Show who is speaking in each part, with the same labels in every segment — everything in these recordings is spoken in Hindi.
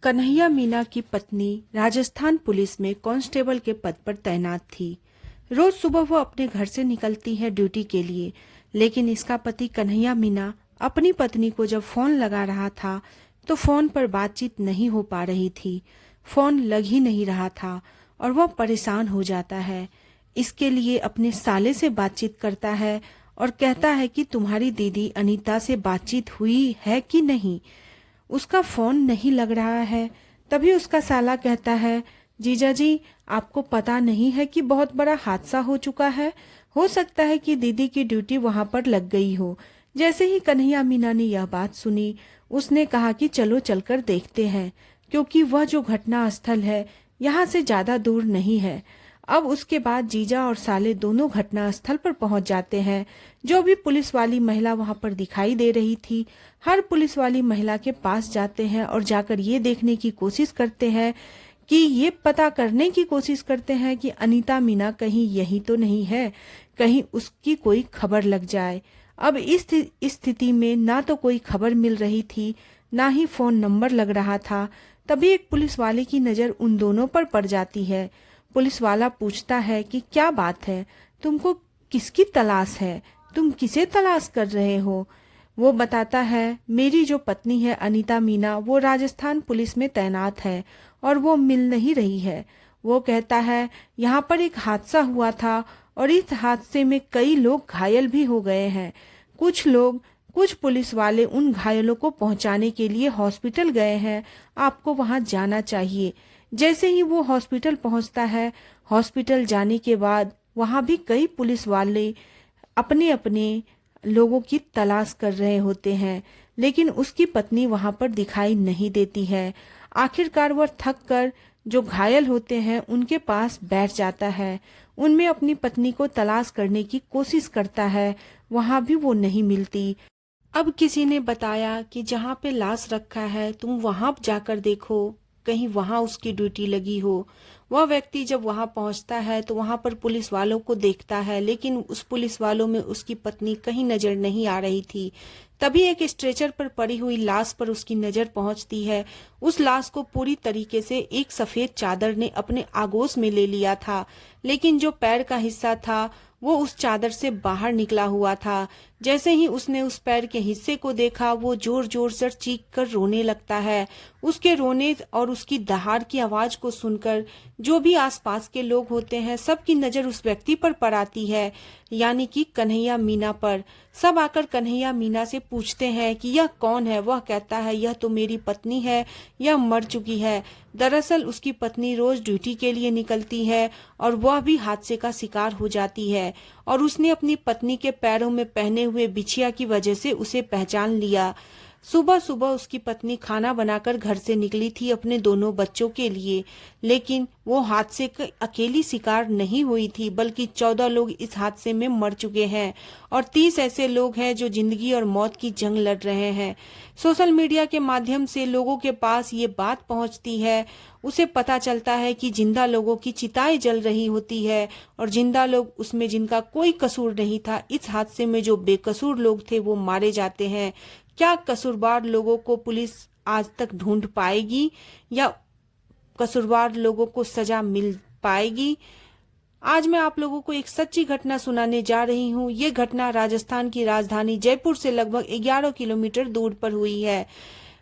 Speaker 1: कन्हैया मीना की पत्नी राजस्थान पुलिस में कांस्टेबल के पद पर तैनात थी। रोज सुबह वो अपने घर से निकलती है ड्यूटी के लिए, लेकिन इसका पति कन्हैया मीना अपनी पत्नी को जब फोन लगा रहा था तो फोन पर बातचीत नहीं हो पा रही थी। फोन लग ही नहीं रहा था और वह परेशान हो जाता है। इसके लिए अपने साले से बातचीत करता है और कहता है कि तुम्हारी दीदी अनीता से बातचीत हुई है कि नहीं। उसका फोन नहीं लग रहा है। तभी उसका साला कहता है, जीजा जी, आपको पता नहीं है कि बहुत बड़ा हादसा हो चुका है। हो सकता है कि दीदी की ड्यूटी वहां पर लग गई हो। जैसे ही कन्हैया मीना ने यह बात सुनी, उसने कहा कि चलो चलकर देखते हैं, क्योंकि वह जो घटना स्थल है यहाँ से ज्यादा दूर नहीं है। अब उसके बाद जीजा और साले दोनों घटना स्थल पर पहुंच जाते हैं। जो भी पुलिस वाली महिला वहां पर दिखाई दे रही थी, हर पुलिस वाली महिला के पास जाते हैं और जाकर ये देखने की कोशिश करते हैं कि ये पता करने की कोशिश करते हैं कि अनीता मीना कहीं यही तो नहीं है, कहीं उसकी कोई खबर लग जाए। अब इस स्थिति में ना तो कोई खबर मिल रही थी, ना ही फोन नंबर लग रहा था। तभी एक पुलिस वाले की नजर उन दोनों पर पड़ जाती है। पुलिस वाला पूछता है कि क्या बात है, तुमको किसकी तलाश है, तुम किसे तलाश कर रहे हो। वो बताता है, मेरी जो पत्नी है अनीता मीना, वो राजस्थान पुलिस में तैनात है और वो मिल नहीं रही है। वो कहता है, यहाँ पर एक हादसा हुआ था और इस हादसे में कई लोग घायल भी हो गए हैं। कुछ पुलिस वाले उन घायलों को पहुंचाने के लिए हॉस्पिटल गए हैं, आपको वहां जाना चाहिए। जैसे ही वो हॉस्पिटल पहुंचता है, हॉस्पिटल जाने के बाद वहां भी कई पुलिस वाले अपने अपने लोगों की तलाश कर रहे होते हैं, लेकिन उसकी पत्नी वहां पर दिखाई नहीं देती है। आखिरकार वह थक कर जो घायल होते हैं उनके पास बैठ जाता है। उनमें अपनी पत्नी को तलाश करने की कोशिश करता है, वहां भी वो नहीं मिलती। अब किसी ने बताया कि जहाँ पे लाश रखा है तुम वहां जाकर देखो, कहीं वहां उसकी ड्यूटी लगी हो। वह व्यक्ति जब वहां पहुंचता है तो वहां पर पुलिस वालों को देखता है, लेकिन उस पुलिस वालों में उसकी पत्नी कहीं नजर नहीं आ रही थी। तभी एक स्ट्रेचर पर पड़ी हुई लाश पर उसकी नजर पहुंचती है। उस लाश को पूरी तरीके से एक सफेद चादर ने अपने आगोश में ले लिया था, लेकिन जो पैर का हिस्सा था वो उस चादर से बाहर निकला हुआ था। जैसे ही उसने उस पैर के हिस्से को देखा, वो जोर जोर से चीख कर रोने लगता है। उसके रोने और उसकी दहाड़ की आवाज को सुनकर जो भी आसपास के लोग होते हैं, सबकी नजर उस व्यक्ति पर पड़ आती है, यानी कि कन्हैया मीना पर। सब आकर कन्हैया मीना से पूछते हैं कि यह कौन है। वह कहता है, यह तो मेरी पत्नी है, यह मर चुकी है। दरअसल उसकी पत्नी रोज ड्यूटी के लिए निकलती है और वह भी हादसे का शिकार हो जाती है, और उसने अपनी पत्नी के पैरों में पहने हुए बिछिया की वजह से उसे पहचान लिया। सुबह सुबह उसकी पत्नी खाना बनाकर घर से निकली थी अपने दोनों बच्चों के लिए, लेकिन वो हादसे का अकेली शिकार नहीं हुई थी, बल्कि 14 लोग इस हादसे में मर चुके हैं और 30 ऐसे लोग हैं जो जिंदगी और मौत की जंग लड़ रहे हैं। सोशल मीडिया के माध्यम से लोगों के पास ये बात पहुंचती है, उसे पता चलता है कि जिंदा लोगों की चिताएं जल रही होती है और जिंदा लोग, उसमें जिनका कोई कसूर नहीं था, इस हादसे में जो बेकसूर लोग थे वो मारे जाते हैं। क्या कसूरवार लोगों को पुलिस आज तक ढूंढ पाएगी या कसूरवार लोगों को सजा मिल पाएगी? आज मैं आप लोगों को एक सच्ची घटना सुनाने जा रही हूँ। ये घटना राजस्थान की राजधानी जयपुर से लगभग 11 किलोमीटर दूर पर हुई है।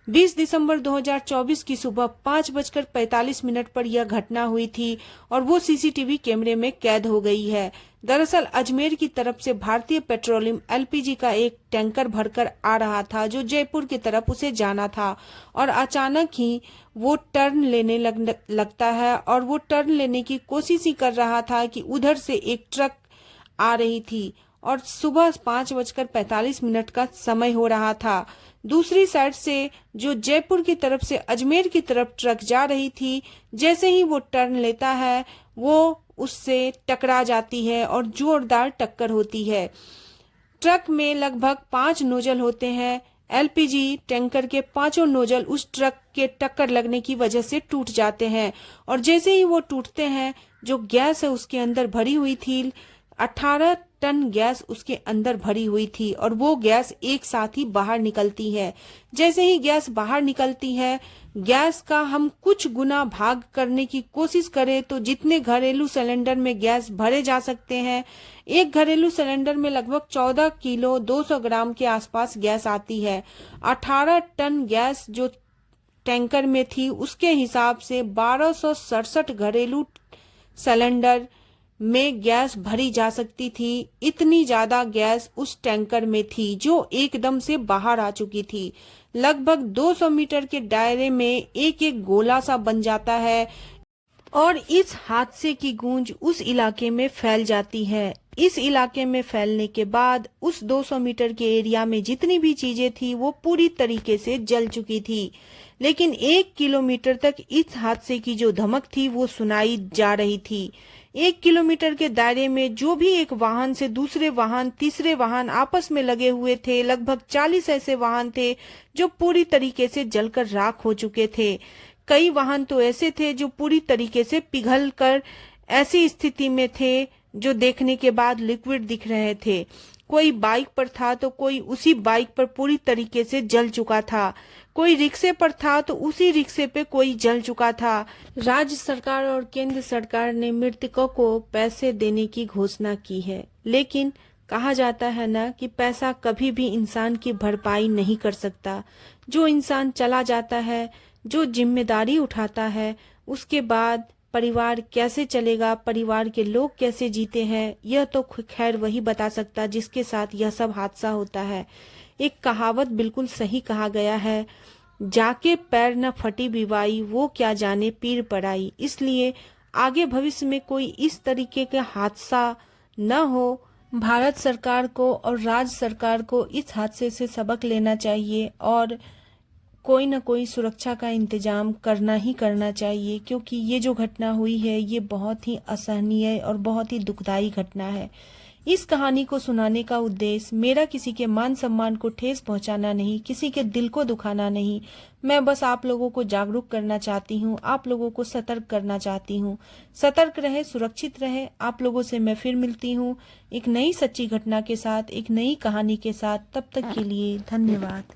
Speaker 1: 20 दिसंबर 2024 की सुबह 5:45 पर यह घटना हुई थी और वो सीसीटीवी कैमरे में कैद हो गई है। दरअसल अजमेर की तरफ से भारतीय पेट्रोलियम एलपीजी का एक टैंकर भरकर आ रहा था, जो जयपुर की तरफ उसे जाना था, और अचानक ही वो टर्न लेने लगता है और वो टर्न लेने की कोशिश ही कर रहा था कि उधर से एक ट्रक आ रही थी और सुबह 5:45 का समय हो रहा था। दूसरी साइड से जो जयपुर की तरफ से अजमेर की तरफ ट्रक जा रही थी, जैसे ही वो टर्न लेता है वो उससे टकरा जाती है और जोरदार टक्कर होती है। ट्रक में लगभग 5 नोजल होते हैं। एलपीजी टैंकर के 5 नोजल उस ट्रक के टक्कर लगने की वजह से टूट जाते हैं और जैसे ही वो टूटते हैं, जो गैस है उसके अंदर भरी हुई थी 18 टन गैस उसके अंदर भरी हुई थी और वो गैस एक साथ ही बाहर निकलती है। जैसे ही गैस बाहर निकलती है, गैस का हम कुछ गुना भाग करने की कोशिश करें तो जितने घरेलू सिलेंडर में गैस भरे जा सकते हैं, एक घरेलू सिलेंडर में लगभग 14 किलो 200 ग्राम के आसपास गैस आती है। 18 टन गैस जो टैंकर में थी, उसके हिसाब से 1267 घरेलू सिलेंडर में गैस भरी जा सकती थी। इतनी ज्यादा गैस उस टैंकर में थी जो एकदम से बाहर आ चुकी थी। लगभग 200 मीटर के दायरे में एक एक गोला सा बन जाता है और इस हादसे की गूंज उस इलाके में फैल जाती है। इस इलाके में फैलने के बाद उस 200 मीटर के एरिया में जितनी भी चीजें थी वो पूरी तरीके से जल चुकी थी, लेकिन 1 किलोमीटर तक इस हादसे की जो धमक थी वो सुनाई जा रही थी। 1 किलोमीटर के दायरे में जो भी एक वाहन से दूसरे वाहन, तीसरे वाहन आपस में लगे हुए थे, लगभग 40 ऐसे वाहन थे जो पूरी तरीके से जलकर राख हो चुके थे। कई वाहन तो ऐसे थे जो पूरी तरीके से पिघल कर ऐसी स्थिति में थे जो देखने के बाद लिक्विड दिख रहे थे। कोई बाइक पर था तो कोई उसी बाइक पर पूरी तरीके से जल चुका था, कोई रिक्शे पर था तो उसी रिक्शे पे कोई जल चुका था। राज्य सरकार और केंद्र सरकार ने मृतकों को पैसे देने की घोषणा की है, लेकिन कहा जाता है ना कि पैसा कभी भी इंसान की भरपाई नहीं कर सकता। जो इंसान चला जाता है, जो जिम्मेदारी उठाता है, उसके बाद परिवार कैसे चलेगा, परिवार के लोग कैसे जीते हैं, यह तो खैर वही बता सकता जिसके साथ यह सब हादसा होता है। एक कहावत बिल्कुल सही कहा गया है, जाके पैर न फटी बिवाई, वो क्या जाने पीर पड़ाई। इसलिए आगे भविष्य में कोई इस तरीके का हादसा न हो। भारत सरकार को और राज्य सरकार को इस हादसे से सबक लेना चाहिए और कोई न कोई सुरक्षा का इंतजाम करना ही करना चाहिए, क्योंकि ये जो घटना हुई है ये बहुत ही असहनीय और बहुत ही दुखदाई घटना है। इस कहानी को सुनाने का उद्देश्य मेरा किसी के मान सम्मान को ठेस पहुंचाना नहीं, किसी के दिल को दुखाना नहीं। मैं बस आप लोगों को जागरूक करना चाहती हूँ, आप लोगों को सतर्क करना चाहती हूँ। सतर्क रहे, सुरक्षित रहे। आप लोगों से मैं फिर मिलती हूँ एक नई सच्ची घटना के साथ, एक नई कहानी के साथ। तब तक के लिए धन्यवाद।